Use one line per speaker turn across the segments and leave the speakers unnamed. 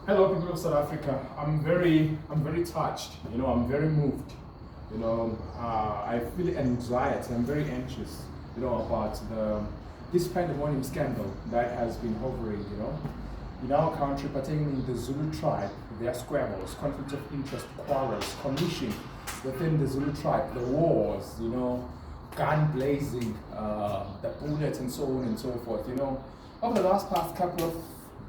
Hello, people of South Africa. I'm very touched. I'm very moved. I feel anxiety. I'm very anxious. About this pandemonium scandal that has been hovering. In our country, pertaining in the Zulu tribe, their squabbles, conflicts of interest, quarrels, commission within the Zulu tribe, the wars. Gun blazing, the bullets, and so on and so forth. Over the past couple of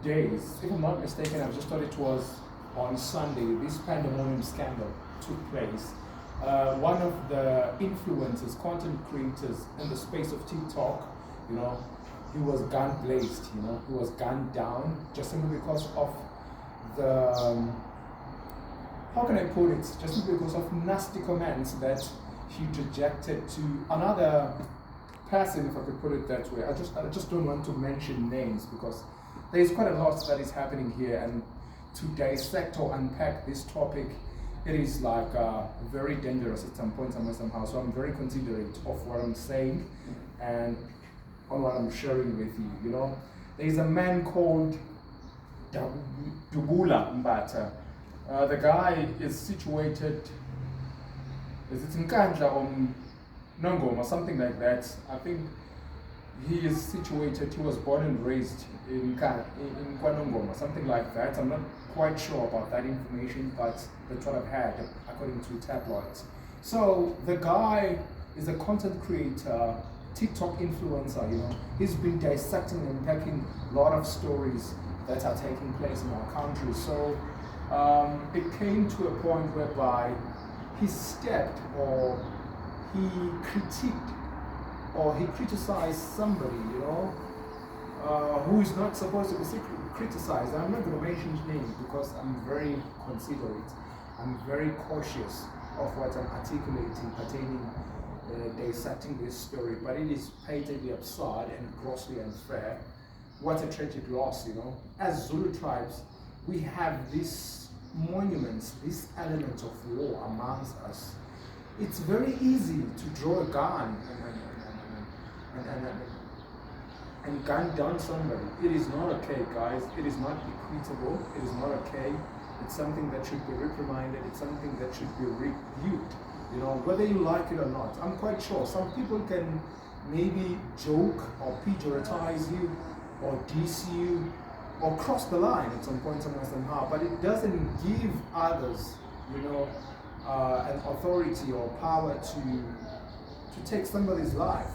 days, if I'm not mistaken, I just thought it was on Sunday, this pandemonium scandal took place. One of the influencers, content creators in the space of TikTok, you know, he was gun blazed, he was gunned down just simply because of the, how can I put it, just simply because of nasty comments that he rejected to another person, if I could put it that way. I just don't want to mention names because there's quite a lot that is happening here, and to dissect or unpack this topic, it is like very dangerous at some point somehow. So I'm very considerate of what I'm saying and on what I'm sharing with you. There's a man called Dubula Mbata. The guy is situated, is it in Kanja or Nongoma, or something like that. I think he is situated, he was born and raised in Kwanongoma, something like that. I'm not quite sure about that information, but that's what I've had according to tabloids. So the guy is a content creator, TikTok influencer, He's been dissecting and unpacking a lot of stories that are taking place in our country. So it came to a point whereby he stepped or he critiqued or he criticized somebody, who is not supposed to be criticized. I'm not going to mention his name because I'm very considerate. I'm very cautious of what I'm articulating pertaining dissecting this story, but it is patently absurd and grossly unfair. What a tragic loss, As Zulu tribes, we have these monuments, this element of war amongst us. It's very easy to draw a gun and gun down somebody. It is not okay, guys. It is not equitable. It is not okay. It's something that should be reprimanded. It's something that should be rebuked. Whether you like it or not. I'm quite sure some people can maybe joke or pejoratize you or diss you or cross the line at some point somehow, but it doesn't give others, an authority or power to take somebody's life.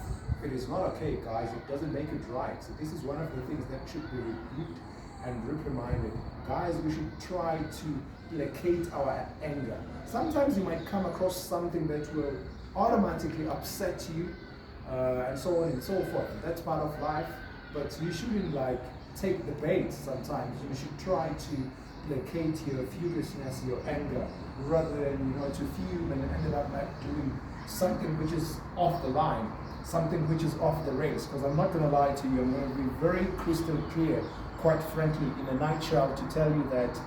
It is not okay, guys. It doesn't make it right. So this is one of the things that should be rebuked and reprimanded. Guys, we should try to placate our anger. Sometimes you might come across something that will automatically upset you, and so on and so forth. That's part of life, but you shouldn't take the bait sometimes. You should try to placate your furiousness, your anger, rather than to fume and ended up doing something which is off the line, something which is off the rails. Because I'm not going to lie to you, I'm going to be very crystal clear, quite frankly, in a nutshell, to tell you that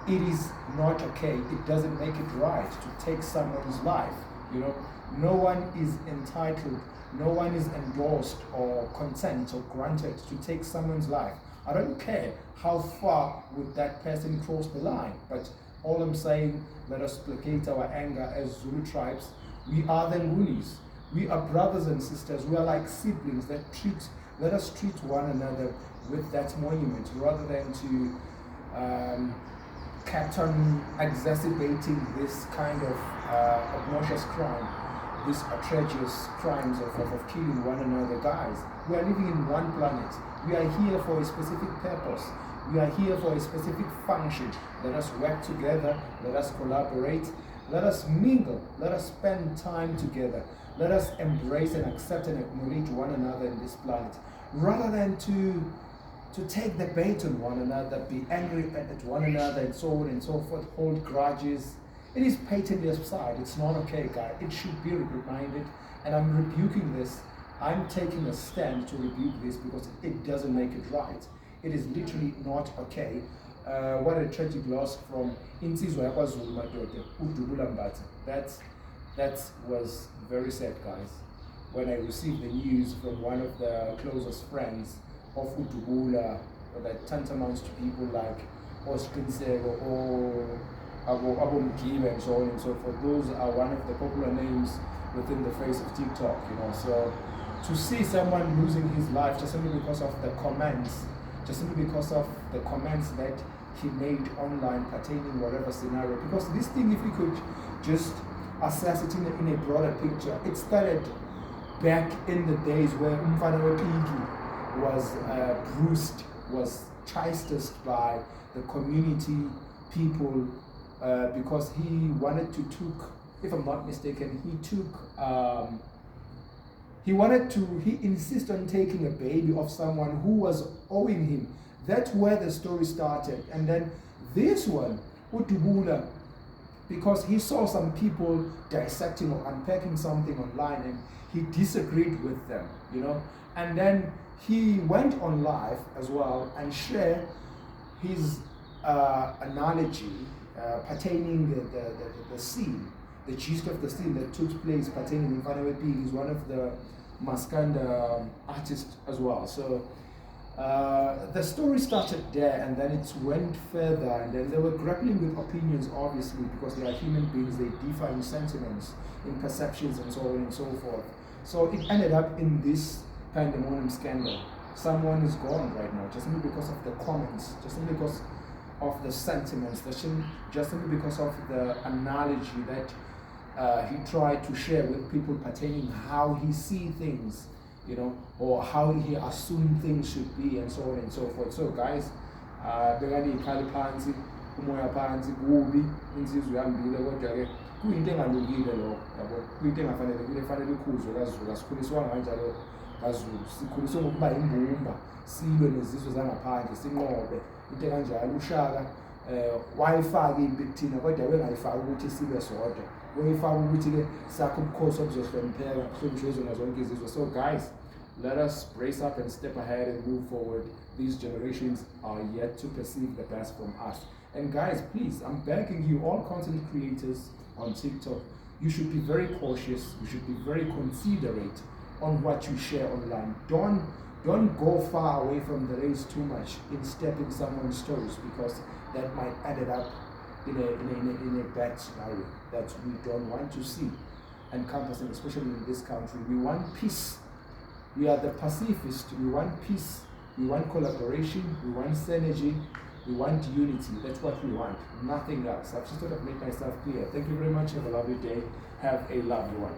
it is not okay. It doesn't make it right to take someone's life. No one is entitled, no one is endorsed or consent or granted to take someone's life. I don't care how far would that person cross the line, but all I'm saying, let us placate our anger as Zulu tribes. We are the Ngunis. We are brothers and sisters. We are like siblings let us treat one another with that monument rather than to kept on exacerbating this kind of obnoxious crime, these atrocious crimes of killing one another. Guys, we are living in one planet. We are here for a specific purpose. We are here for a specific function. Let us work together. Let us collaborate. Let us mingle. Let us spend time together. Let us embrace and accept and acknowledge one another in this planet, rather than to take the bait on one another, be angry at one another, and so on and so forth, hold grudges. It is patently absurd. It's not okay, guys. It should be reminded, and I'm rebuking this. I'm taking a stand to rebuke this because it doesn't make it right. It is literally not okay. What a tragic loss from Insizwa yaKwaZulu madoda, uDubula Mbata. That was very sad, guys. When I received the news from one of the closest friends of uDubula, that tantamounts to people like Osqiniseko, Abomgibe, and so on and so forth. Those are one of the popular names within the face of TikTok, So to see someone losing his life just simply because of the comments, just simply because of the comments that he made online pertaining whatever scenario. Because this thing, if we could just assess it in a broader picture, it started back in the days where Umfana Wepigi was bruised, was chastised by the community people because he wanted to took, if I'm not mistaken, he insisted on taking a baby of someone who was owing him. That's where the story started. And then this one, Utubula, because he saw some people dissecting or unpacking something online and he disagreed with them, And then he went on live as well and shared his analogy pertaining the scene, the gist of the scene that took place pertaining in Mfana Wepigi. He's one of the Maskanda artists as well. So the story started there and then it went further, and then they were grappling with opinions, obviously, because they are human beings, they differ in sentiments, in perceptions, and so on and so forth. So it ended up in this pandemonium scandal. Someone is gone right now, just simply because of the comments, just simply because of the sentiments, just simply because of the analogy that he tried to share with people pertaining how he sees things, or how he assumed things should be, and so on and so forth. So guys, bekani ikhali phansi, umoya phansi, kubi, insizwe ihambile, kodwa-ke kuyinto engalungile lokho, yabo, kuyinto engafanelekile, efanele ikhuzwe kaZulu. Asikhuliswa kanjalo kaZulu, sikhuliswe ngokuba imbumba, silwe nezizwe zangaphandle, sinqobe into kanjalo. UShaka wayifaka impi kuthina, kodwa wengayifaki ukuthi sibe sodwa, wayifaka ukuthi-ke sakhe ubukhosi obuzohlonipheka, kuhlonishwe zona zonke izizwe. So guys, let us brace up and step ahead and move forward. These generations are yet to perceive the best from us. And guys, please, I'm begging you, all content creators on TikTok, you should be very cautious, you should be very considerate on what you share online. Don't go far away from the race too much in stepping someone's toes, because that might end up in a bad scenario that we don't want to see encompassing, especially in this country. We want peace. We are the pacifists. We want peace. We want collaboration. We want synergy. We want unity. That's what we want. Nothing else. I've just sort of made myself clear. Thank you very much. Have a lovely day. Have a lovely one.